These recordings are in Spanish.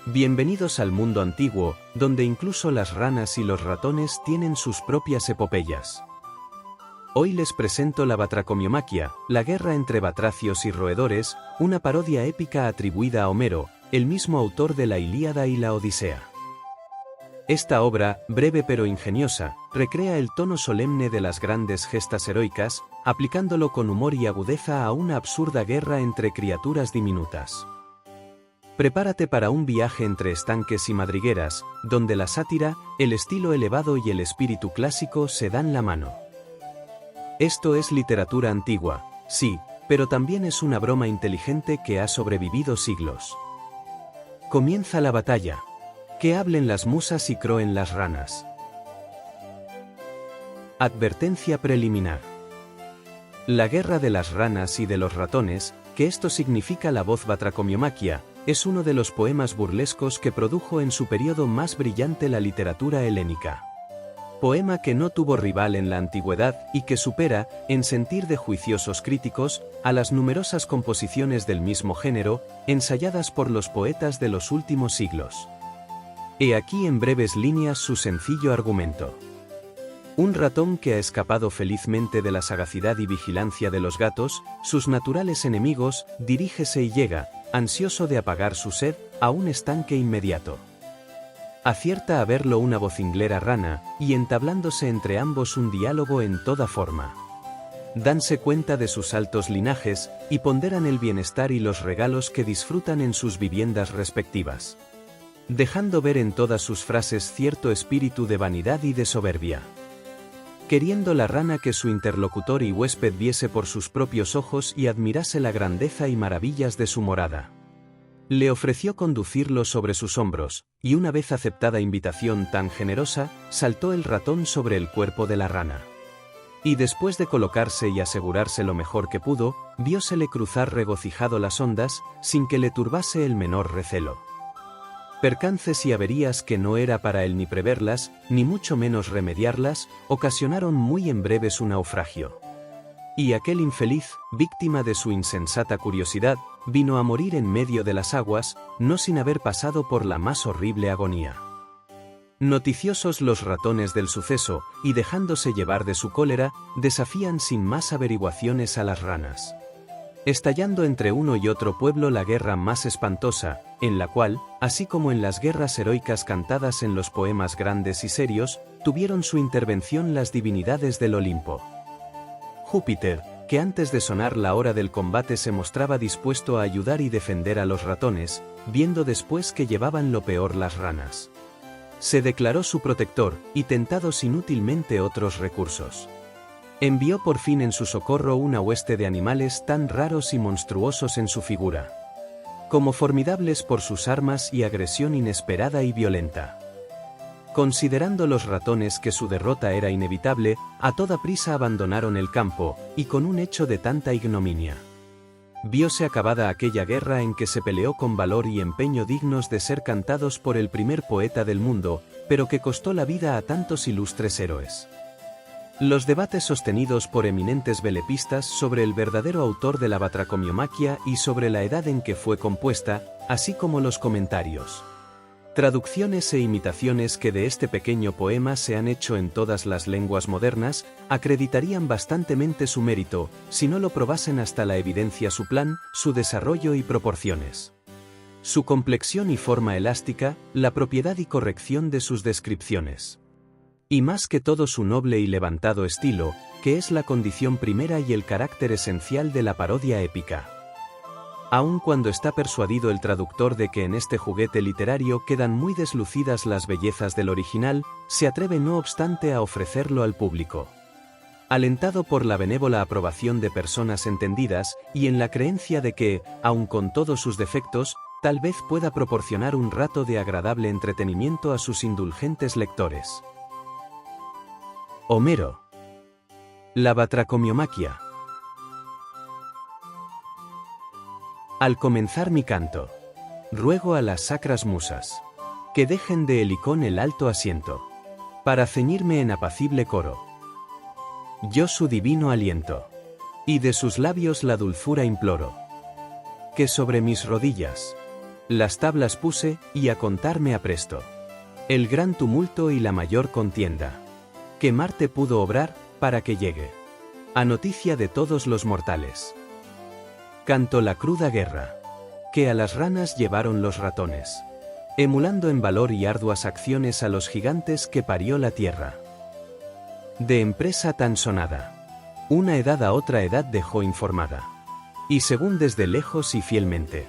Bienvenidos al mundo antiguo, donde incluso las ranas y los ratones tienen sus propias epopeyas. Hoy les presento la Batracomiomaquia, la guerra entre batracios y roedores, una parodia épica atribuida a Homero, el mismo autor de la Ilíada y la Odisea. Esta obra, breve pero ingeniosa, recrea el tono solemne de las grandes gestas heroicas, aplicándolo con humor y agudeza a una absurda guerra entre criaturas diminutas. Prepárate para un viaje entre estanques y madrigueras, donde la sátira, el estilo elevado y el espíritu clásico se dan la mano. Esto es literatura antigua, sí, pero también es una broma inteligente que ha sobrevivido siglos. Comienza la batalla. Que hablen las musas y croen las ranas. Advertencia preliminar. La guerra de las ranas y de los ratones, que esto significa la voz Batracomiomaquia, es uno de los poemas burlescos que produjo en su periodo más brillante la literatura helénica. Poema que no tuvo rival en la antigüedad y que supera, en sentir de juiciosos críticos, a las numerosas composiciones del mismo género, ensayadas por los poetas de los últimos siglos. He aquí en breves líneas su sencillo argumento. Un ratón que ha escapado felizmente de la sagacidad y vigilancia de los gatos, sus naturales enemigos, dirígese y llega, ansioso de apagar su sed, a un estanque inmediato. Acierta a verlo una vocinglera rana, y entablándose entre ambos un diálogo en toda forma. Danse cuenta de sus altos linajes, y ponderan el bienestar y los regalos que disfrutan en sus viviendas respectivas. Dejando ver en todas sus frases cierto espíritu de vanidad y de soberbia. Queriendo la rana que su interlocutor y huésped viese por sus propios ojos y admirase la grandeza y maravillas de su morada. Le ofreció conducirlo sobre sus hombros, y una vez aceptada invitación tan generosa, saltó el ratón sobre el cuerpo de la rana. Y después de colocarse y asegurarse lo mejor que pudo, viósele cruzar regocijado las ondas, sin que le turbase el menor recelo. Percances y averías que no era para él ni preverlas, ni mucho menos remediarlas, ocasionaron muy en breve su naufragio. Y aquel infeliz, víctima de su insensata curiosidad, vino a morir en medio de las aguas, no sin haber pasado por la más horrible agonía. Noticiosos los ratones del suceso, y dejándose llevar de su cólera, desafían sin más averiguaciones a las ranas. Estallando entre uno y otro pueblo la guerra más espantosa, en la cual, así como en las guerras heroicas cantadas en los poemas grandes y serios, tuvieron su intervención las divinidades del Olimpo. Júpiter, que antes de sonar la hora del combate se mostraba dispuesto a ayudar y defender a los ratones, viendo después que llevaban lo peor las ranas. Se declaró su protector, y tentados inútilmente otros recursos. Envió por fin en su socorro una hueste de animales tan raros y monstruosos en su figura, como formidables por sus armas y agresión inesperada y violenta. Considerando los ratones que su derrota era inevitable, a toda prisa abandonaron el campo, y con un hecho de tanta ignominia. Vióse acabada aquella guerra en que se peleó con valor y empeño dignos de ser cantados por el primer poeta del mundo, pero que costó la vida a tantos ilustres héroes. Los debates sostenidos por eminentes velepistas sobre el verdadero autor de la Batracomiomaquia y sobre la edad en que fue compuesta, así como los comentarios, traducciones e imitaciones que de este pequeño poema se han hecho en todas las lenguas modernas, acreditarían bastantemente su mérito, si no lo probasen hasta la evidencia su plan, su desarrollo y proporciones, su complexión y forma elástica, la propiedad y corrección de sus descripciones. Y más que todo su noble y levantado estilo, que es la condición primera y el carácter esencial de la parodia épica. Aun cuando está persuadido el traductor de que en este juguete literario quedan muy deslucidas las bellezas del original, se atreve no obstante a ofrecerlo al público. Alentado por la benévola aprobación de personas entendidas, y en la creencia de que, aun con todos sus defectos, tal vez pueda proporcionar un rato de agradable entretenimiento a sus indulgentes lectores. Homero. La Batracomiomaquia. Al comenzar mi canto, ruego a las sacras musas que dejen de helicón el alto asiento, para ceñirme en apacible coro. Yo su divino aliento, y de sus labios la dulzura imploro, que sobre mis rodillas Las tablas puse, y a contar me apresto. El gran tumulto y la mayor contienda. Que Marte pudo obrar, para que llegue a noticia de todos los mortales. Cantó la cruda guerra. Que a las ranas llevaron los ratones. Emulando en valor y arduas acciones a los gigantes que parió la tierra. De empresa tan sonada. Una edad a otra edad dejó informada. Y según desde lejos y fielmente.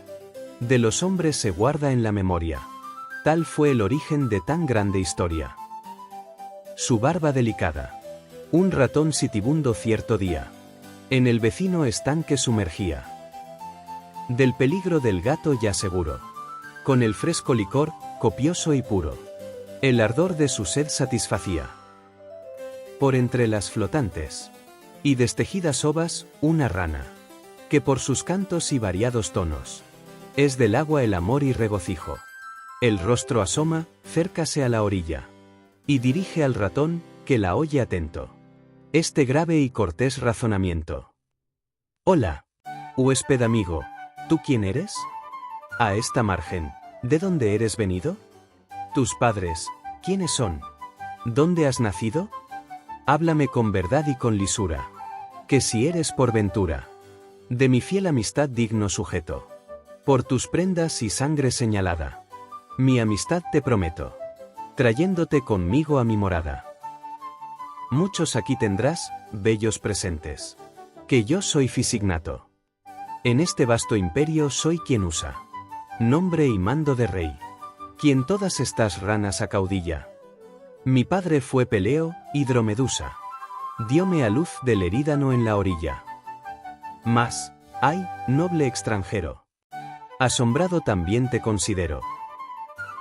De los hombres se guarda en la memoria. Tal fue el origen de tan grande historia. Su barba delicada. Un ratón sitibundo cierto día. En el vecino estanque sumergía. Del peligro del gato ya seguro. Con el fresco licor, copioso y puro. El ardor de su sed satisfacía. Por entre las flotantes y destejidas ovas, una rana. Que por sus cantos y variados tonos. Es del agua el amor y regocijo. El rostro asoma, cércase a la orilla. Y dirige al ratón, que la oye atento. Este grave y cortés razonamiento. Hola, huésped amigo, ¿tú quién eres? A esta margen, ¿de dónde eres venido? ¿Tus padres, quiénes son? ¿Dónde has nacido? Háblame con verdad y con lisura. Que si eres por ventura de mi fiel amistad digno sujeto, por tus prendas y sangre señalada, mi amistad te prometo, trayéndote conmigo a mi morada. Muchos aquí tendrás, bellos presentes, que yo soy Fisignato. En este vasto imperio soy quien usa nombre y mando de rey, quien todas estas ranas acaudilla. Mi padre fue Peleo, Hidromedusa, dióme a luz del Erídano en la orilla. Mas, ay, noble extranjero, asombrado también te considero.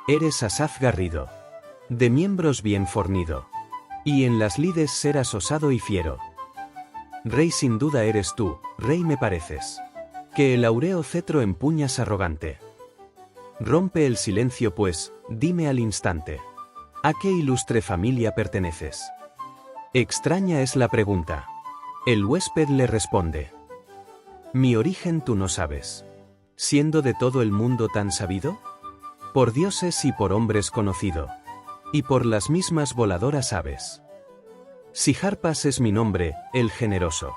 Eres asaz garrido, de miembros bien fornido, y en las lides serás osado y fiero. Rey sin duda eres tú, rey me pareces, que el áureo cetro empuñas arrogante. Rompe el silencio pues, dime al instante, ¿a qué ilustre familia perteneces? Extraña es la pregunta. El huésped le responde. Mi origen tú no sabes, siendo de todo el mundo tan sabido, por dioses y por hombres conocido, y por las mismas voladoras aves. Sijarpas es mi nombre, el generoso.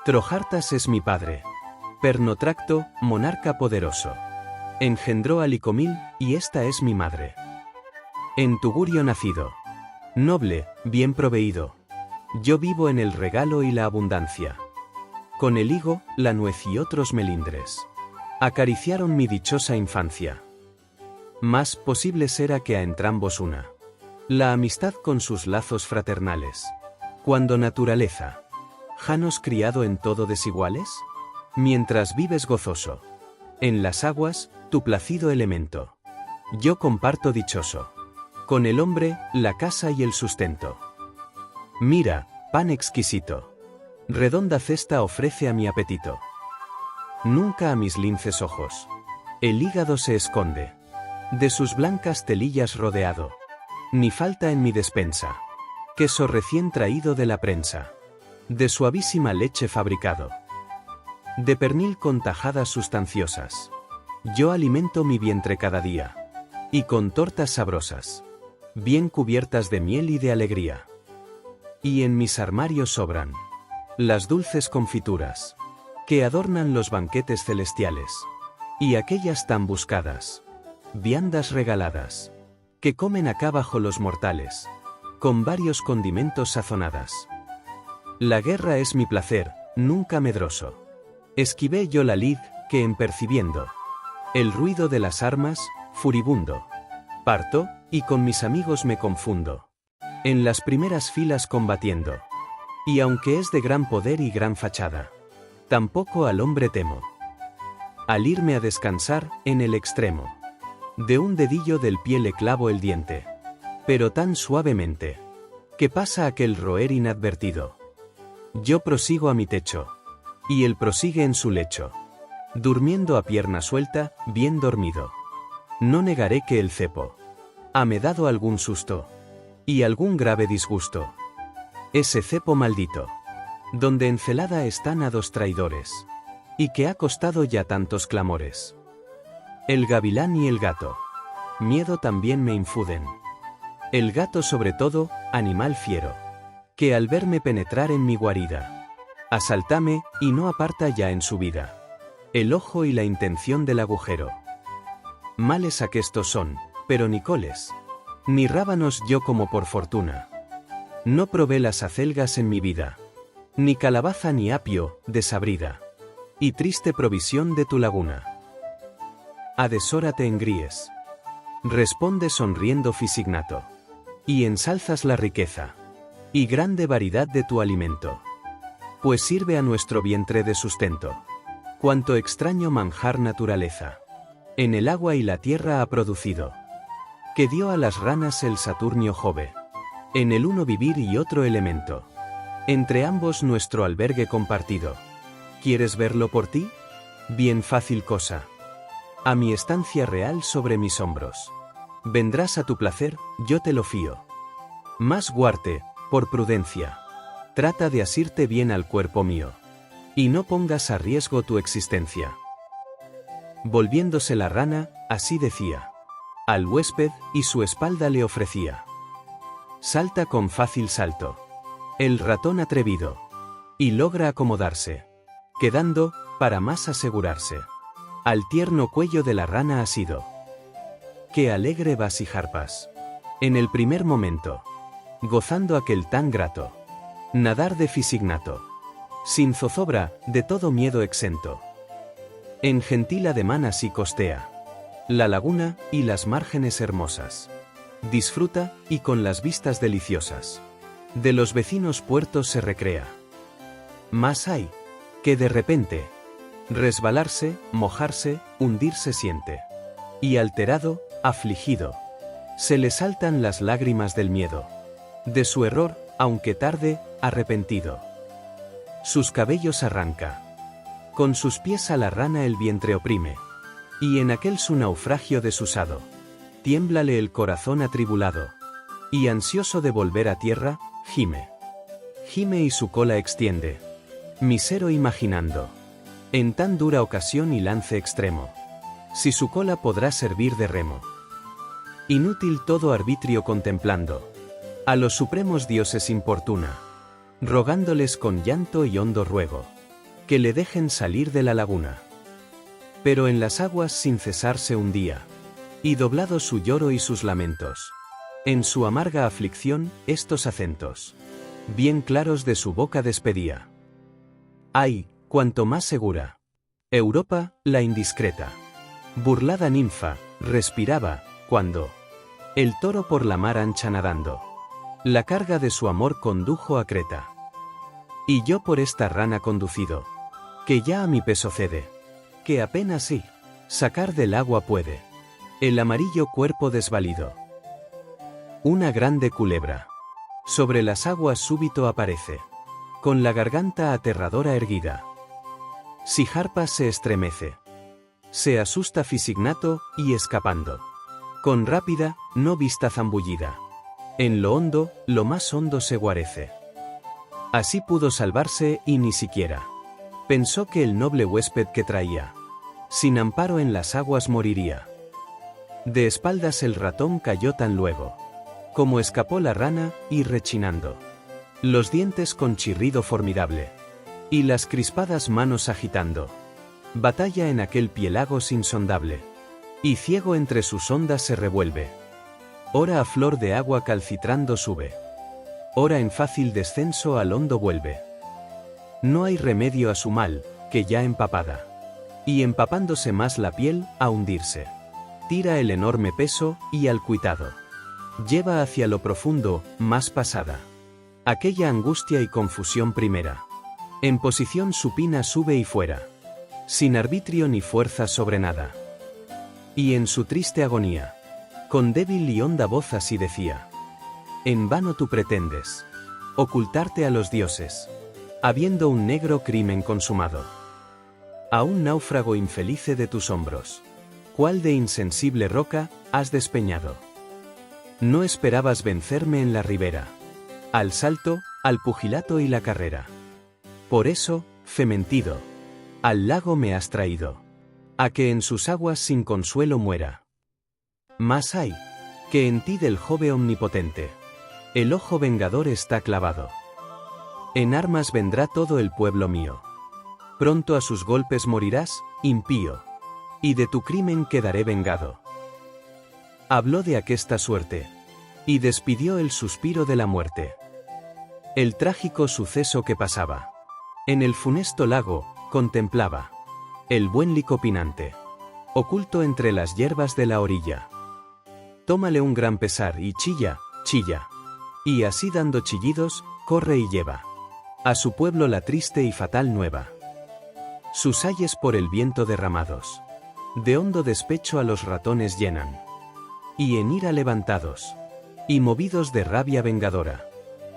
Trojartas es mi padre. Pernotracto, monarca poderoso. Engendró a Licomil, y esta es mi madre. En Tugurio nacido. Noble, bien proveído. Yo vivo en el regalo y la abundancia. Con el higo, la nuez y otros melindres. Acariciaron mi dichosa infancia. Más posible será que a entrambos una la amistad con sus lazos fraternales. Cuando naturaleza, janos criado en todo desiguales, mientras vives gozoso, en las aguas, tu placido elemento. Yo comparto dichoso, con el hombre, la casa y el sustento. Mira, pan exquisito, redonda cesta ofrece a mi apetito. Nunca a mis linces ojos, el hígado se esconde, de sus blancas telillas rodeado, ni falta en mi despensa, queso recién traído de la prensa, de suavísima leche fabricado, de pernil con tajadas sustanciosas. Yo alimento mi vientre cada día, y con tortas sabrosas, bien cubiertas de miel y de alegría. Y en mis armarios sobran las dulces confituras, que adornan los banquetes celestiales, y aquellas tan buscadas viandas regaladas, que comen acá bajo los mortales, con varios condimentos sazonadas. La guerra es mi placer, nunca medroso. Esquivé yo la lid, que en percibiendo el ruido de las armas, furibundo, parto, y con mis amigos me confundo, en las primeras filas combatiendo. Y aunque es de gran poder y gran fachada, tampoco al hombre temo. Al irme a descansar, en el extremo de un dedillo del pie le clavo el diente, pero tan suavemente, que pasa aquel roer inadvertido. Yo prosigo a mi techo, y él prosigue en su lecho, durmiendo a pierna suelta, bien dormido. No negaré que el cepo hame dado algún susto, y algún grave disgusto. Ese cepo maldito, donde encelada están a dos traidores, y que ha costado ya tantos clamores. El gavilán y el gato. Miedo también me infunden. El gato sobre todo, animal fiero, que al verme penetrar en mi guarida, asaltame, y no aparta ya en su vida el ojo y la intención del agujero. Males aquestos son, pero ni coles, ni rábanos yo como por fortuna. No probé las acelgas en mi vida, ni calabaza ni apio, desabrida, y triste provisión de tu laguna. A deshora te engríes. Responde sonriendo Fisignato, y ensalzas la riqueza y grande variedad de tu alimento, pues sirve a nuestro vientre de sustento. Cuanto extraño manjar naturaleza en el agua y la tierra ha producido, que dio a las ranas el Saturnio Jove, en el uno vivir y otro elemento, entre ambos nuestro albergue compartido. ¿Quieres verlo por ti? Bien fácil cosa. A mi estancia real sobre mis hombros. Vendrás a tu placer, yo te lo fío. Más guarte, por prudencia. Trata de asirte bien al cuerpo mío. Y no pongas a riesgo tu existencia. Volviéndose la rana, así decía al huésped, y su espalda le ofrecía. Salta con fácil salto el ratón atrevido, y logra acomodarse, quedando, para más asegurarse, al tierno cuello de la rana asido. Qué alegre vas y jarpas, en el primer momento, gozando aquel tan grato nadar de Fisignato, sin zozobra, de todo miedo exento. En gentil ademán así costea la laguna y las márgenes hermosas. Disfruta, y con las vistas deliciosas de los vecinos puertos se recrea. Mas hay que de repente resbalarse, mojarse, hundirse siente. Y alterado, afligido, se le saltan las lágrimas del miedo, de su error, aunque tarde, arrepentido. Sus cabellos arranca, con sus pies a la rana el vientre oprime, y en aquel su naufragio desusado, tiémblale el corazón atribulado, y ansioso de volver a tierra, gime. Gime y su cola extiende, misero imaginando, en tan dura ocasión y lance extremo, si su cola podrá servir de remo. Inútil todo arbitrio contemplando, a los supremos dioses importuna, rogándoles con llanto y hondo ruego, que le dejen salir de la laguna. Pero en las aguas sin cesar se hundía, y doblado su lloro y sus lamentos, en su amarga aflicción, estos acentos, bien claros de su boca despedía. Ay, cuanto más segura Europa, la indiscreta, burlada ninfa, respiraba, cuando el toro por la mar ancha nadando, la carga de su amor condujo a Creta. Y yo por esta rana conducido, que ya a mi peso cede, que apenas sí sacar del agua puede el amarillo cuerpo desvalido. Una grande culebra sobre las aguas súbito aparece, con la garganta aterradora erguida. Si Jarpas se estremece, se asusta Fisignato, y escapando, con rápida, no vista zambullida, en lo hondo, lo más hondo se guarece. Así pudo salvarse, y ni siquiera pensó que el noble huésped que traía, sin amparo en las aguas moriría. De espaldas el ratón cayó tan luego, como escapó la rana, y rechinando los dientes con chirrido formidable, y las crispadas manos agitando, batalla en aquel piélagos insondable, y ciego entre sus ondas se revuelve. Ora a flor de agua calcitrando sube, ora en fácil descenso al hondo vuelve. No hay remedio a su mal, que ya empapada, y empapándose más la piel, a hundirse, tira el enorme peso, y al cuitado lleva hacia lo profundo, más pasada aquella angustia y confusión primera. En posición supina sube y fuera, sin arbitrio ni fuerza sobre nada. Y en su triste agonía, con débil y honda voz así decía: en vano tú pretendes ocultarte a los dioses, habiendo un negro crimen consumado. A un náufrago infelice de tus hombros, cual de insensible roca, has despeñado. No esperabas vencerme en la ribera, al salto, al pugilato y la carrera. Por eso, fementido, al lago me has traído, a que en sus aguas sin consuelo muera. Más hay, que en ti del Jove omnipotente, el ojo vengador está clavado. En armas vendrá todo el pueblo mío. Pronto a sus golpes morirás, impío, y de tu crimen quedaré vengado. Habló de aquesta suerte, y despidió el suspiro de la muerte. El trágico suceso que pasaba. En el funesto lago, contemplaba el buen Licopinante, oculto entre las hierbas de la orilla. Tómale un gran pesar y chilla, chilla. Y así dando chillidos, corre y lleva a su pueblo la triste y fatal nueva. Sus ayes por el viento derramados, de hondo despecho a los ratones llenan, y en ira levantados, y movidos de rabia vengadora,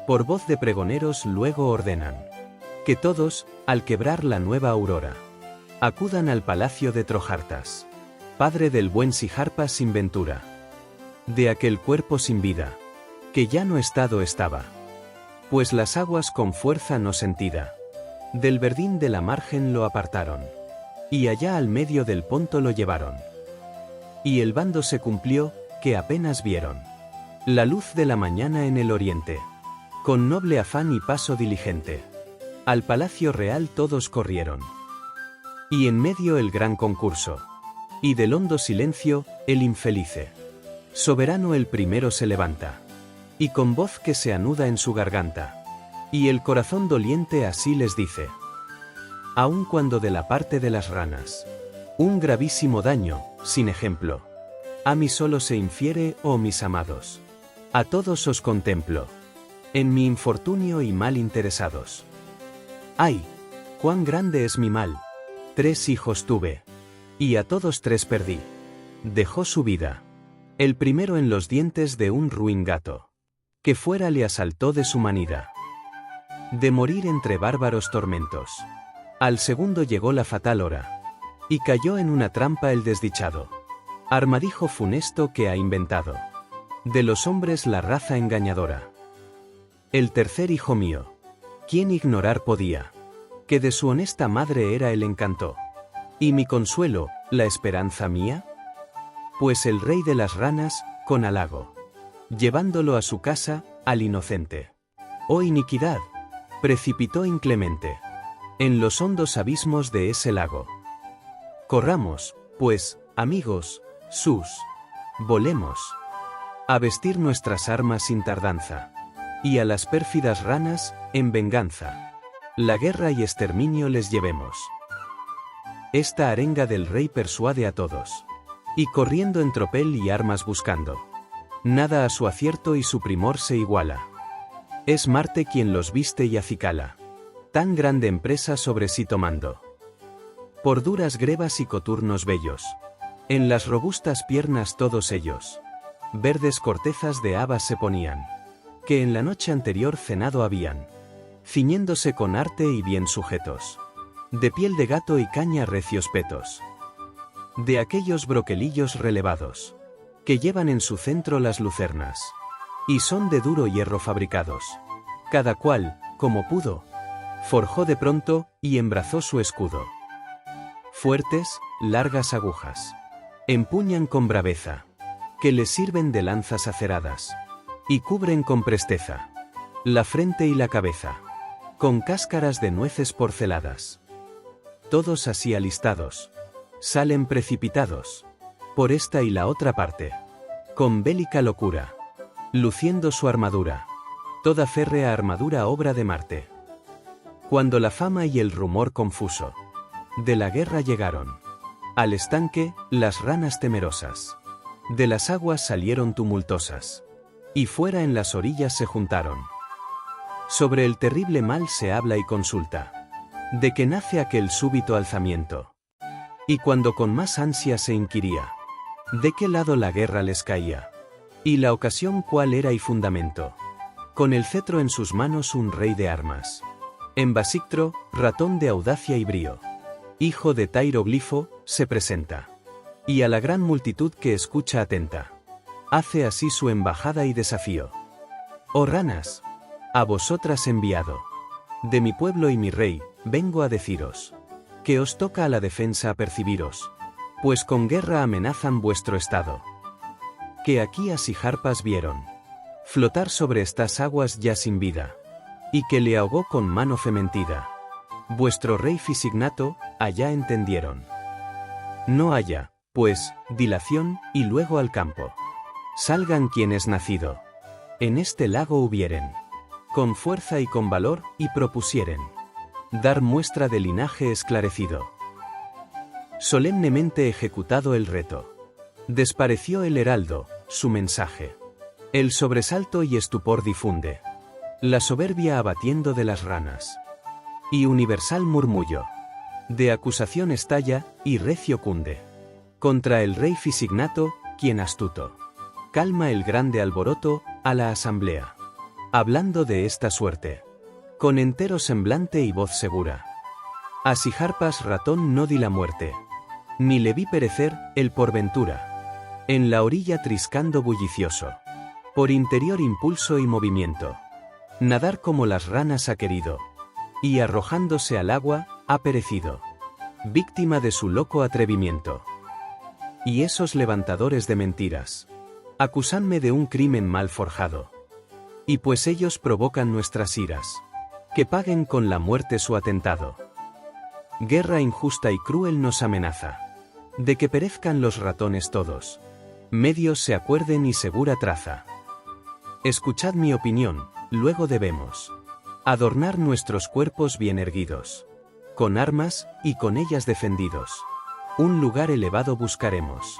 por voz de pregoneros luego ordenan, que todos, al quebrar la nueva aurora, acudan al palacio de Trojartas, padre del buen Sijarpa sin ventura, de aquel cuerpo sin vida, que ya no estado estaba, pues las aguas con fuerza no sentida, del verdín de la margen lo apartaron, y allá al medio del ponto lo llevaron. Y el bando se cumplió, que apenas vieron la luz de la mañana en el oriente, con noble afán y paso diligente, al palacio real todos corrieron. Y en medio el gran concurso, y del hondo silencio, el infelice soberano el primero se levanta, y con voz que se anuda en su garganta, y el corazón doliente así les dice: aun cuando de la parte de las ranas, un gravísimo daño, sin ejemplo, a mí solo se infiere, oh mis amados, a todos os contemplo, en mi infortunio y mal interesados. ¡Ay! ¡Cuán grande es mi mal! 3 hijos tuve, y a todos 3 perdí. Dejó su vida, el primero en los dientes de un ruin gato, que fuera le asaltó de su manida, de morir entre bárbaros tormentos. Al segundo llegó la fatal hora, y cayó en una trampa el desdichado, armadijo funesto que ha inventado, de los hombres la raza engañadora. El tercer hijo mío, ¿quién ignorar podía, que de su honesta madre era el encanto, y mi consuelo, la esperanza mía? Pues el rey de las ranas, con halago, llevándolo a su casa, al inocente, oh iniquidad, precipitó inclemente, en los hondos abismos de ese lago. Corramos, pues, amigos, volemos a vestir nuestras armas sin tardanza, y a las pérfidas ranas, en venganza, la guerra y exterminio les llevemos. Esta arenga del rey persuade a todos, y corriendo en tropel y armas buscando, nada a su acierto y su primor se iguala. Es Marte quien los viste y acicala, tan grande empresa sobre sí tomando. Por duras grebas y coturnos bellos, en las robustas piernas todos ellos, verdes cortezas de habas se ponían, que en la noche anterior cenado habían, ciñéndose con arte y bien sujetos, de piel de gato y caña recios petos, de aquellos broquelillos relevados, que llevan en su centro las lucernas, y son de duro hierro fabricados, cada cual, como pudo, forjó de pronto, y embrazó su escudo. Fuertes, largas agujas, empuñan con braveza, que les sirven de lanzas aceradas, y cubren con presteza la frente y la cabeza, con cáscaras de nueces porceladas. Todos así alistados, salen precipitados, por esta y la otra parte, con bélica locura, luciendo su armadura, toda férrea armadura obra de Marte. Cuando la fama y el rumor confuso de la guerra llegaron al estanque, las ranas temerosas de las aguas salieron tumultosas, y fuera en las orillas se juntaron. Sobre el terrible mal se habla y consulta, de que nace aquel súbito alzamiento. Y cuando con más ansia se inquiría, de qué lado la guerra les caía, y la ocasión cuál era y fundamento, con el cetro en sus manos un rey de armas, en Basictro, ratón de audacia y brío, hijo de Tairoglifo, se presenta, y a la gran multitud que escucha atenta, hace así su embajada y desafío. Oh ranas, a vosotras enviado, de mi pueblo y mi rey, vengo a deciros, que os toca a la defensa apercibiros, pues con guerra amenazan vuestro estado. Que aquí a Siharpas vieron flotar sobre estas aguas ya sin vida, y que le ahogó con mano fementida. Vuestro rey Fisignato, allá entendieron. No haya, pues, dilación, y luego al campo. Salgan quienes nacido en este lago hubieren, con fuerza y con valor, y propusieren dar muestra de linaje esclarecido. Solemnemente ejecutado el reto, despareció el heraldo, su mensaje. El sobresalto y estupor difunde, la soberbia abatiendo de las ranas. Y universal murmullo de acusación estalla, y recio cunde contra el rey Fisignato, quien astuto calma el grande alboroto a la asamblea, hablando de esta suerte, con entero semblante y voz segura. A Siharpas ratón no di la muerte, ni le vi perecer, el por ventura, en la orilla triscando bullicioso, por interior impulso y movimiento, nadar como las ranas ha querido, y arrojándose al agua, ha perecido, víctima de su loco atrevimiento. Y esos levantadores de mentiras acusanme de un crimen mal forjado. Y pues ellos provocan nuestras iras, que paguen con la muerte su atentado. Guerra injusta y cruel nos amenaza, de que perezcan los ratones todos, medios se acuerden y segura traza. Escuchad mi opinión, luego debemos adornar nuestros cuerpos bien erguidos, con armas, y con ellas defendidos, un lugar elevado buscaremos.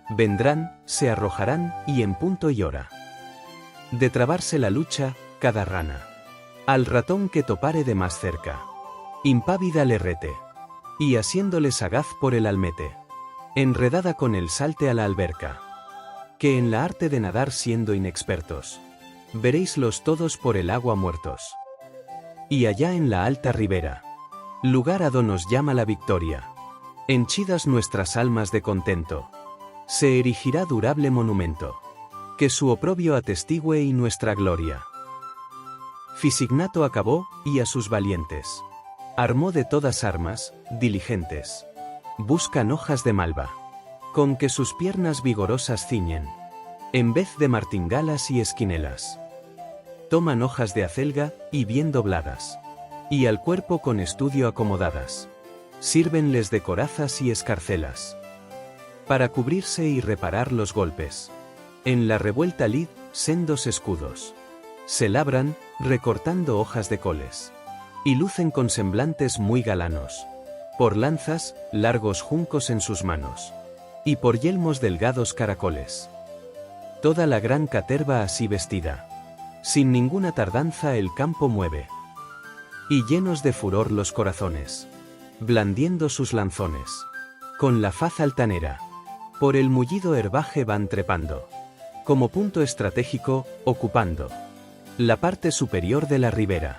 Vendrán, se arrojarán, y en punto y hora de trabarse la lucha, cada rana al ratón que topare de más cerca, impávida le rete, y asiéndole sagaz por el almete, enredada con el salte a la alberca, que en la arte de nadar siendo inexpertos, veréislos todos por el agua muertos. Y allá en la alta ribera, lugar a do nos llama la victoria, henchidas nuestras almas de contento, se erigirá durable monumento, que su oprobio atestigüe y nuestra gloria. Fisignato acabó, y a sus valientes armó de todas armas, diligentes, buscan hojas de malva, con que sus piernas vigorosas ciñen, en vez de martingalas y esquinelas. Toman hojas de acelga, y bien dobladas, y al cuerpo con estudio acomodadas, sírvenles de corazas y escarcelas, para cubrirse y reparar los golpes. En la revuelta lid, sendos escudos se labran, recortando hojas de coles, y lucen con semblantes muy galanos, por lanzas, largos juncos en sus manos, y por yelmos delgados caracoles. Toda la gran caterva así vestida, sin ninguna tardanza el campo mueve, y llenos de furor los corazones, blandiendo sus lanzones, con la faz altanera, por el mullido herbaje van trepando, como punto estratégico, ocupando la parte superior de la ribera.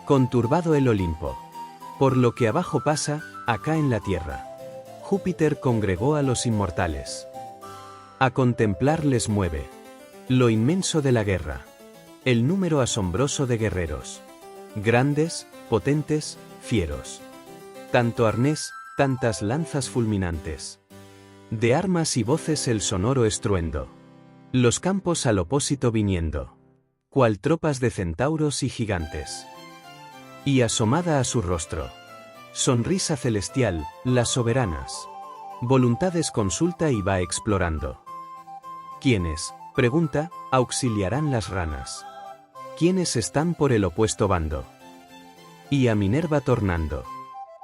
Conturbado el Olimpo, por lo que abajo pasa, acá en la tierra, Júpiter congregó a los inmortales. A contemplar les mueve lo inmenso de la guerra, el número asombroso de guerreros, grandes, potentes, fieros. Tanto arnés, tantas lanzas fulminantes, de armas y voces el sonoro estruendo, los campos al opósito viniendo, cual tropas de centauros y gigantes. Y asomada a su rostro, sonrisa celestial, las soberanas voluntades consulta y va explorando. ¿Quiénes, pregunta, auxiliarán las ranas? ¿Quiénes están por el opuesto bando? Y a Minerva tornando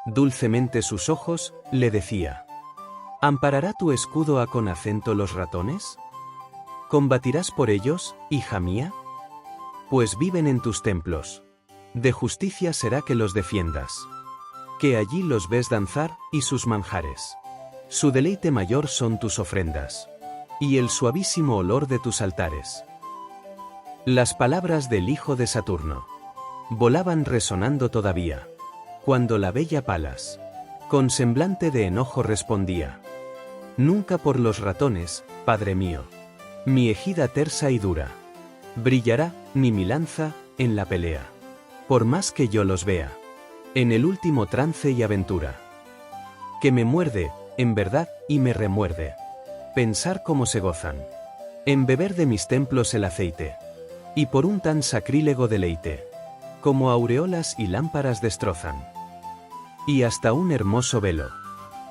dulcemente sus ojos, le decía: ¿amparará tu escudo a con acento los ratones? ¿Combatirás por ellos, hija mía? Pues viven en tus templos. De justicia será que los defiendas. Que allí los ves danzar, y sus manjares. Su deleite mayor son tus ofrendas, y el suavísimo olor de tus altares. Las palabras del hijo de Saturno volaban resonando todavía, cuando la bella Palas, con semblante de enojo respondía: nunca por los ratones, padre mío, mi ejida tersa y dura, brillará, ni mi lanza, en la pelea, por más que yo los vea, en el último trance y aventura. Que me muerde, en verdad, y me remuerde. Pensar cómo se gozan. En beber de mis templos el aceite. Y por un tan sacrílego deleite. Como aureolas y lámparas destrozan. Y hasta un hermoso velo.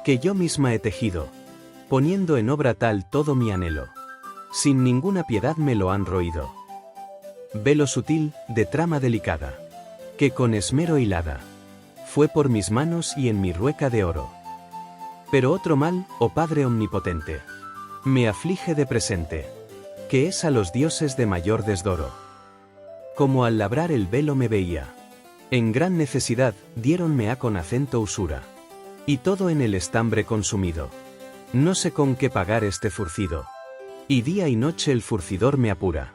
Que yo misma he tejido. Poniendo en obra tal todo mi anhelo. Sin ninguna piedad me lo han roído. Velo sutil, de trama delicada. Que con esmero hilada. Fue por mis manos y en mi rueca de oro. Pero otro mal, oh Padre omnipotente. Me aflige de presente. Que es a los dioses de mayor desdoro. Como al labrar el velo me veía. En gran necesidad, diéronme a con acento usura. Y todo en el estambre consumido. No sé con qué pagar este furcido. Y día y noche el furcidor me apura.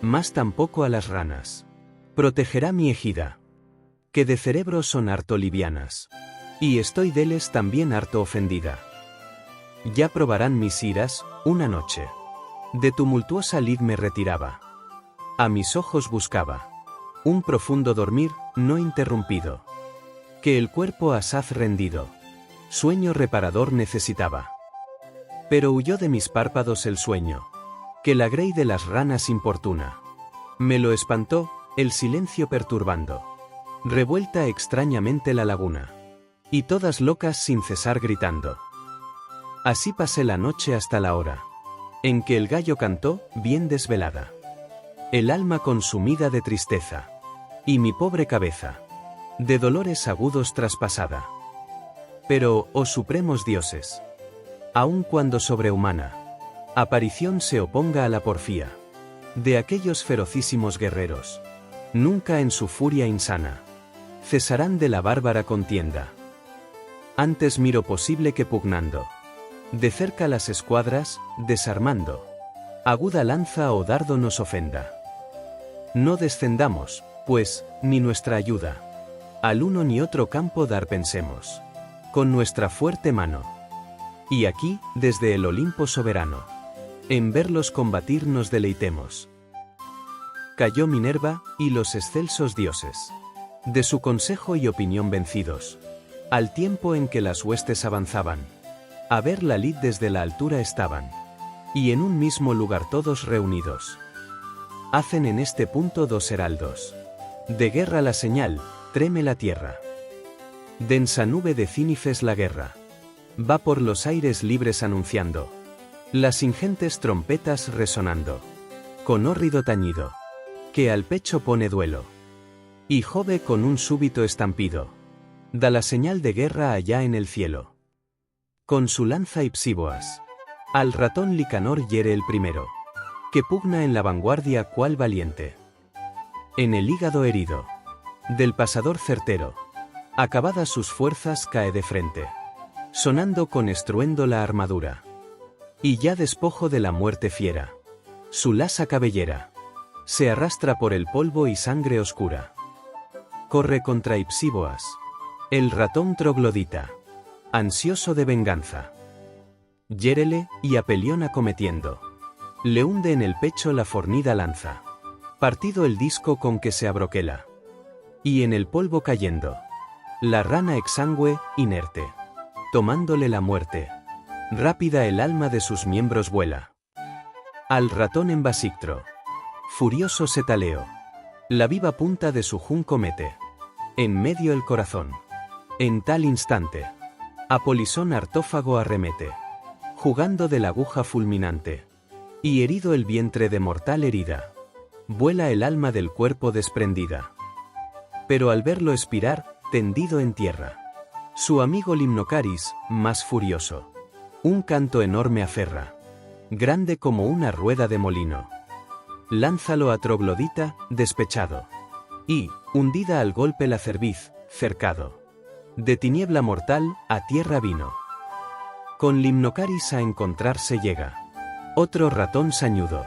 Mas tampoco a las ranas. Protegerá mi ejida. Que de cerebro son harto livianas. Y estoy deles también harto ofendida. Ya probarán mis iras, una noche. De tumultuosa lid me retiraba. A mis ojos buscaba. Un profundo dormir, no interrumpido. Que el cuerpo asaz rendido. Sueño reparador necesitaba. Pero huyó de mis párpados el sueño. Que la grey de las ranas importuna. Me lo espantó, el silencio perturbando. Revuelta extrañamente la laguna. Y todas locas sin cesar gritando. Así pasé la noche hasta la hora. En que el gallo cantó, bien desvelada. El alma consumida de tristeza. Y mi pobre cabeza. De dolores agudos traspasada. Pero, oh supremos dioses. Aun cuando sobrehumana. Aparición se oponga a la porfía. De aquellos ferocísimos guerreros. Nunca en su furia insana. Cesarán de la bárbara contienda. Antes miro posible que pugnando. De cerca las escuadras, desarmando. Aguda lanza o dardo nos ofenda. No descendamos, pues, ni nuestra ayuda. Al uno ni otro campo dar pensemos. Con nuestra fuerte mano. Y aquí, desde el Olimpo soberano. En verlos combatir nos deleitemos. Cayó Minerva, y los excelsos dioses. De su consejo y opinión vencidos. Al tiempo en que las huestes avanzaban. A ver la lid desde la altura estaban. Y en un mismo lugar todos reunidos. Hacen en este punto dos heraldos. De guerra la señal, treme la tierra. Densa nube de cínifes la guerra. Va por los aires libres anunciando. Las ingentes trompetas resonando. Con hórrido tañido. Que al pecho pone duelo. Y Jove con un súbito estampido. Da la señal de guerra allá en el cielo. Con su lanza Ipsíboas. Al ratón Licanor hiere el primero. Que pugna en la vanguardia cual valiente. En el hígado herido. Del pasador certero. Acabadas sus fuerzas cae de frente. Sonando con estruendo la armadura. Y ya despojo de la muerte fiera. Su lasa cabellera. Se arrastra por el polvo y sangre oscura. Corre contra Ipsíboas. El ratón troglodita. Ansioso de venganza. Hiérele, y a Pelión acometiendo. Le hunde en el pecho la fornida lanza. Partido el disco con que se abroquela. Y en el polvo cayendo. La rana exangüe, inerte. Tomándole la muerte. Rápida el alma de sus miembros vuela. Al ratón en basictro. Furioso se taleó. La viva punta de su junco mete. En medio el corazón. En tal instante. A Polisón artófago arremete. Jugando de la aguja fulminante. Y herido el vientre de mortal herida. Vuela el alma del cuerpo desprendida. Pero al verlo expirar, tendido en tierra. Su amigo Limnocaris, más furioso. Un canto enorme aferra. Grande como una rueda de molino. Lánzalo a Troglodita, despechado. Y, hundida al golpe la cerviz, cercado. De tiniebla mortal, a tierra vino. Con Limnocaris a encontrarse llega. Otro ratón sañudo.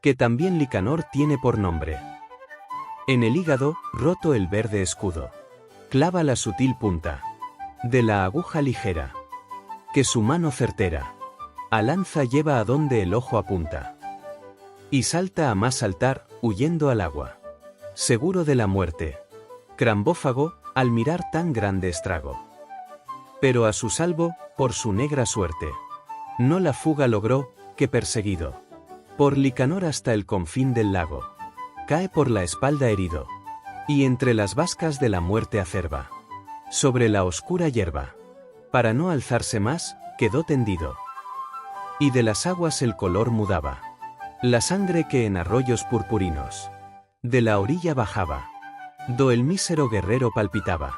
Que también Licanor tiene por nombre. En el hígado, roto el verde escudo. Clava la sutil punta. De la aguja ligera. Que su mano certera. A lanza lleva a donde el ojo apunta. Y salta a más saltar, huyendo al agua. Seguro de la muerte. Crambófago, al mirar tan grande estrago. pero a su salvo, por su negra suerte. No la fuga logró, que perseguido por Licanor hasta el confín del lago, cae por la espalda herido, y entre las vascas de la muerte acerba, sobre la oscura hierba, para no alzarse más, quedó tendido. Y de las aguas el color mudaba, la sangre que en arroyos purpurinos de la orilla bajaba, do el mísero guerrero palpitaba,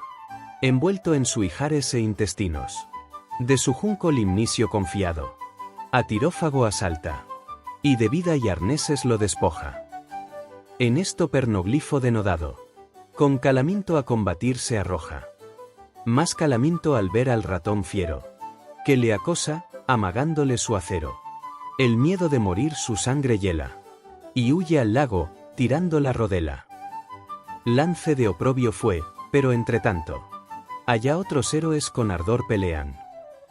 envuelto en su ijares e intestinos, de su junco limnicio confiado, a Tirófago asalta, y de vida y arneses lo despoja. En esto pernoglifo denodado, con calaminto a combatir se arroja. Más calaminto al ver al ratón fiero, que le acosa, amagándole su acero. El miedo de morir su sangre hiela, y huye al lago, tirando la rodela. Lance de oprobio fue, pero entretanto, allá otros héroes con ardor pelean,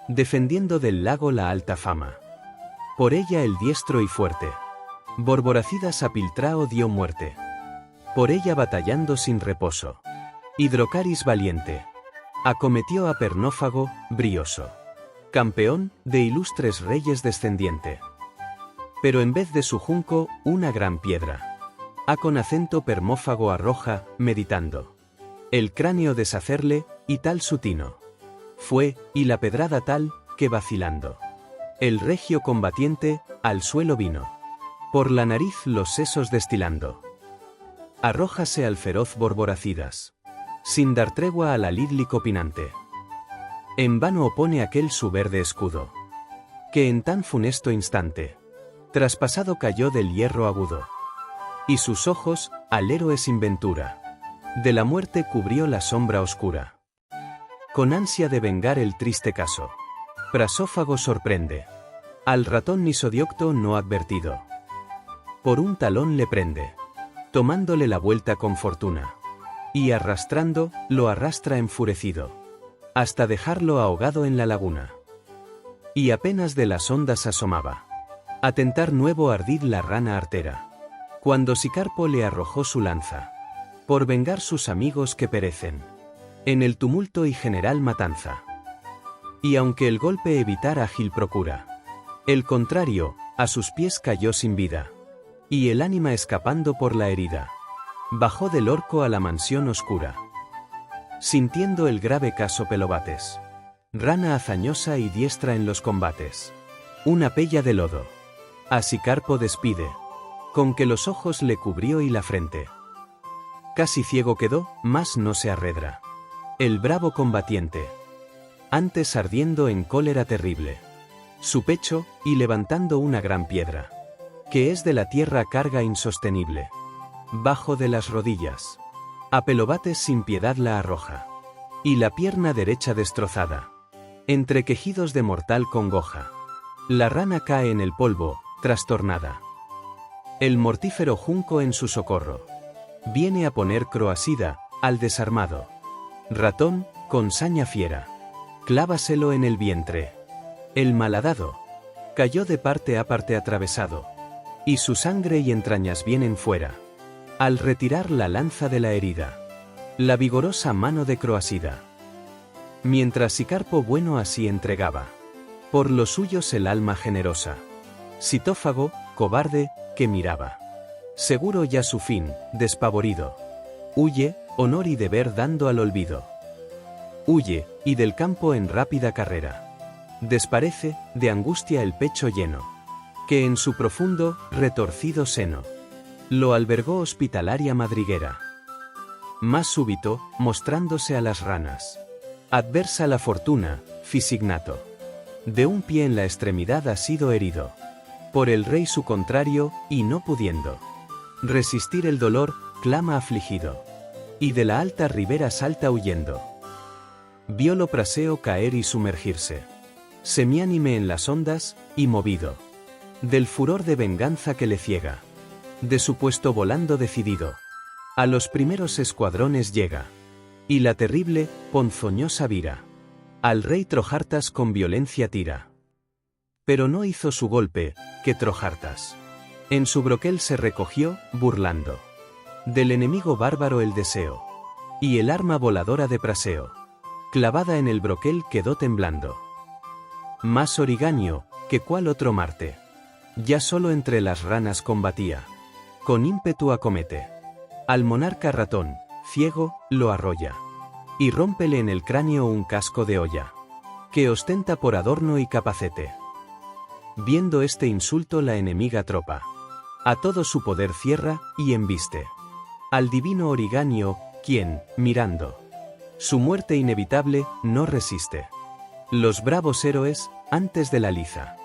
defendiendo del lago la alta fama. Por ella el diestro y fuerte Borboracidas a Piltrao dio muerte. Por ella batallando sin reposo, Hidrocaris valiente acometió a Pernófago, brioso, campeón, de ilustres reyes descendiente. Pero en vez de su junco, una gran piedra, a con acento Permófago arroja, meditando el cráneo deshacerle, y tal su tino fue, y la pedrada tal, que vacilando el regio combatiente, al suelo vino, por la nariz los sesos destilando. Arrójase al feroz Borboracidas, sin dar tregua a la lid licopinante. En vano opone aquel su verde escudo, que en tan funesto instante, traspasado cayó del hierro agudo, y sus ojos, al héroe sin ventura, de la muerte cubrió la sombra oscura. Con ansia de vengar el triste caso, Prasófago sorprende al ratón Nisodiocto no advertido. Por un talón le prende, tomándole la vuelta con fortuna, y arrastrando, lo arrastra enfurecido, hasta dejarlo ahogado en la laguna. Y apenas de las ondas asomaba, a tentar nuevo ardid la rana artera, cuando Sicarpo le arrojó su lanza, por vengar sus amigos que perecen en el tumulto y general matanza. Y aunque el golpe evitar ágil procura, el contrario, a sus pies cayó sin vida, y el ánima escapando por la herida, bajó del orco a la mansión oscura. Sintiendo el grave caso Pelobates, rana hazañosa y diestra en los combates, una pella de lodo a Sicarpo despide, con que los ojos le cubrió y la frente. Casi ciego quedó, mas no se arredra el bravo combatiente, antes ardiendo en cólera terrible su pecho, y levantando una gran piedra, que es de la tierra carga insostenible, bajo de las rodillas, a Pelobates sin piedad la arroja, y la pierna derecha destrozada, entre quejidos de mortal congoja, la rana cae en el polvo, trastornada. El mortífero junco en su socorro viene a poner Croasida al desarmado ratón, con saña fiera, clávaselo en el vientre. El malhadado cayó de parte a parte atravesado, y su sangre y entrañas vienen fuera, al retirar la lanza de la herida, la vigorosa mano de Croasida. Mientras Sicarpo bueno así entregaba, por los suyos el alma generosa, Sitófago, cobarde, que miraba seguro ya su fin, despavorido, huye, honor y deber dando al olvido. Huye, y del campo en rápida carrera desparece, de angustia el pecho lleno, que en su profundo, retorcido seno, lo albergó hospitalaria madriguera. Más súbito, mostrándose a las ranas, adversa la fortuna, Fisignato, de un pie en la extremidad ha sido herido, por el rey su contrario, y no pudiendo resistir el dolor, clama afligido, y de la alta ribera salta huyendo. Violo Praseo caer y sumergirse, semiánime en las ondas, y movido del furor de venganza que le ciega, de su puesto volando decidido, a los primeros escuadrones llega, y la terrible, ponzoñosa vira, al rey Trojartas con violencia tira. Pero no hizo su golpe, que Trojartas en su broquel se recogió, burlando del enemigo bárbaro el deseo, y el arma voladora de Praseo, Clavada en el broquel quedó temblando. Más Origanio, que cual otro Marte. Ya solo entre las ranas combatía. Con ímpetu acomete. Al monarca ratón, ciego, lo arrolla. Y rómpele en el cráneo un casco de olla. Que ostenta por adorno y capacete. Viendo este insulto la enemiga tropa. A todo su poder cierra, y embiste. Al divino Origanio, quien, mirando su muerte inevitable, no resiste. Los bravos héroes, antes de la liza,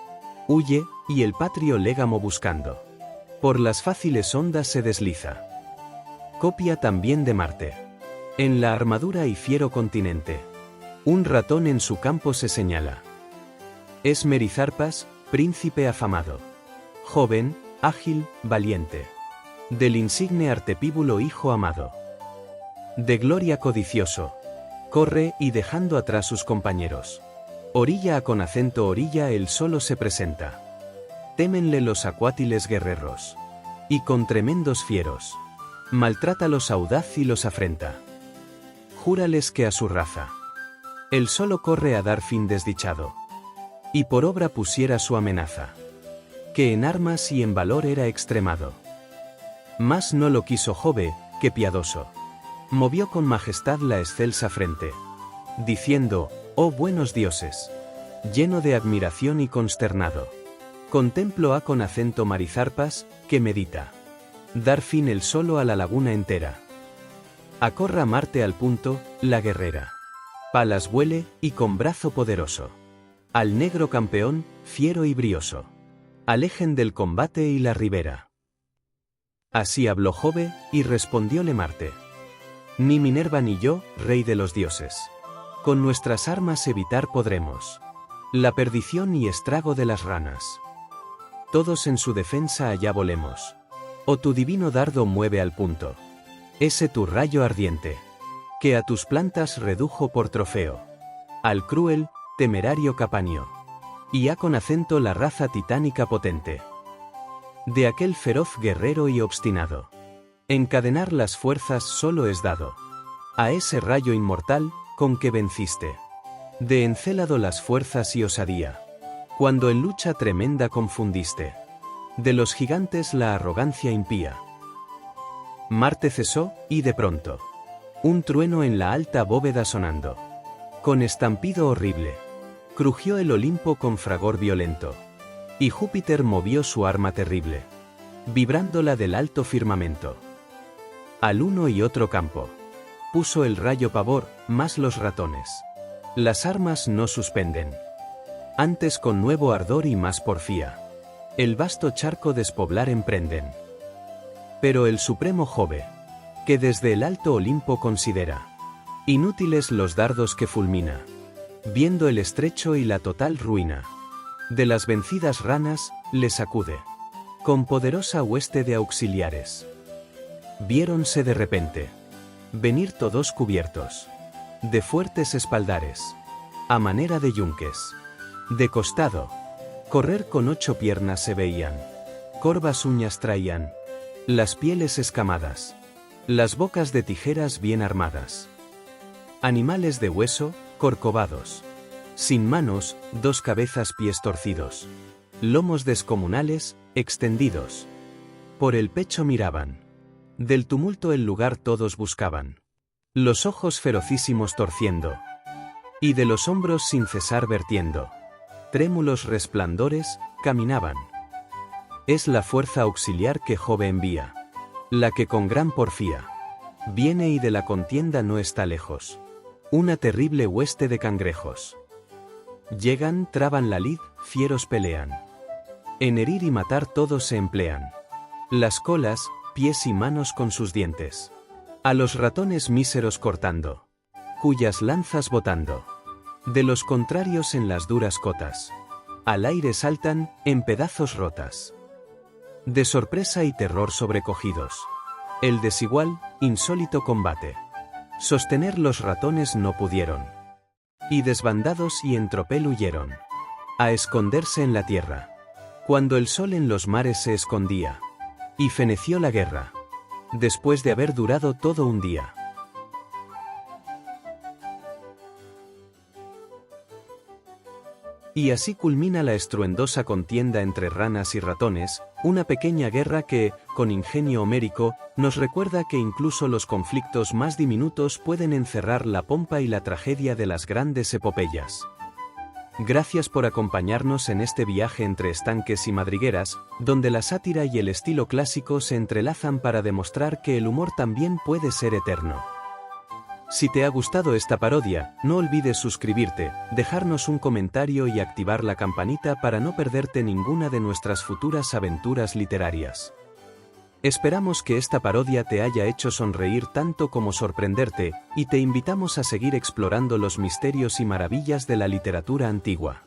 huye, y el patrio légamo buscando. Por las fáciles ondas se desliza. Copia también de Marte. En la armadura y fiero continente. Un ratón en su campo se señala. Es Merizarpas, príncipe afamado. Joven, ágil, valiente. Del insigne Artepíbulo hijo amado. De gloria codicioso. Corre y dejando atrás sus compañeros. Orilla a con acento orilla él solo se presenta. Témenle los acuátiles guerreros. Y con tremendos fieros. Maltrátalos audaz y los afrenta. Júrales que a su raza. Él solo corre a dar fin desdichado. Y por obra pusiera su amenaza. Que en armas y en valor era extremado. Mas no lo quiso Jove, que piadoso. Movió con majestad la excelsa frente. Diciendo, oh buenos dioses. Lleno de admiración y consternado. Contemplo a con acento Merizarpas, que medita. Dar fin el solo a la laguna entera. Acorra Marte al punto, la guerrera. Palas vuele, y con brazo poderoso. Al negro campeón, fiero y brioso. Alejen del combate y la ribera. Así habló Jove, y respondióle Marte. Ni Minerva ni yo, rey de los dioses. Con nuestras armas evitar podremos la perdición y estrago de las ranas. Todos en su defensa allá volemos. O tu divino dardo mueve al punto ese tu rayo ardiente, que a tus plantas redujo por trofeo al cruel, temerario Capanio. Y ha con acento la raza titánica potente de aquel feroz guerrero y obstinado. Encadenar las fuerzas solo es dado a ese rayo inmortal, con que venciste de Encélado las fuerzas y osadía, cuando en lucha tremenda confundiste de los gigantes la arrogancia impía. Marte cesó, y de pronto un trueno en la alta bóveda sonando, con estampido horrible, crujió el Olimpo con fragor violento, y Júpiter movió su arma terrible, vibrándola del alto firmamento. Al uno y otro campo puso el rayo pavor, mas los ratones las armas no suspenden. Antes con nuevo ardor y más porfía el vasto charco despoblar emprenden. Pero el supremo Jove, que desde el alto Olimpo considera inútiles los dardos que fulmina, viendo el estrecho y la total ruina de las vencidas ranas, les acude con poderosa hueste de auxiliares. Viéronse de repente venir todos cubiertos de fuertes espaldares, a manera de yunques. De costado, correr con 8 piernas se veían, corvas uñas traían, las pieles escamadas, las bocas de tijeras bien armadas. Animales de hueso, corcovados, sin manos, 2 cabezas, pies torcidos, lomos descomunales, extendidos. Por el pecho miraban. Del tumulto el lugar todos buscaban. Los ojos ferocísimos torciendo. Y de los hombros sin cesar vertiendo trémulos resplandores, caminaban. Es la fuerza auxiliar que Jove envía. La que con gran porfía viene y de la contienda no está lejos. Una terrible hueste de cangrejos. Llegan, traban la lid, fieros pelean. En herir y matar todos se emplean. Las colas, pies y manos con sus dientes. A los ratones míseros cortando. Cuyas lanzas botando. De los contrarios en las duras cotas. Al aire saltan, en pedazos rotas. De sorpresa y terror sobrecogidos. El desigual, insólito combate. Sostener los ratones no pudieron. Y desbandados y en tropel huyeron. A esconderse en la tierra. Cuando el sol en los mares se escondía. Y feneció la guerra. Después de haber durado todo un día. Y así culmina la estruendosa contienda entre ranas y ratones, una pequeña guerra que, con ingenio homérico, nos recuerda que incluso los conflictos más diminutos pueden encerrar la pompa y la tragedia de las grandes epopeyas. Gracias por acompañarnos en este viaje entre estanques y madrigueras, donde la sátira y el estilo clásico se entrelazan para demostrar que el humor también puede ser eterno. Si te ha gustado esta parodia, no olvides suscribirte, dejarnos un comentario y activar la campanita para no perderte ninguna de nuestras futuras aventuras literarias. Esperamos que esta parodia te haya hecho sonreír tanto como sorprenderte, y te invitamos a seguir explorando los misterios y maravillas de la literatura antigua.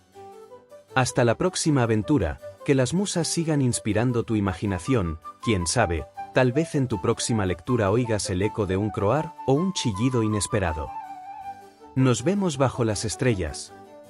Hasta la próxima aventura, que las musas sigan inspirando tu imaginación, quién sabe, tal vez en tu próxima lectura oigas el eco de un croar o un chillido inesperado. Nos vemos bajo las estrellas.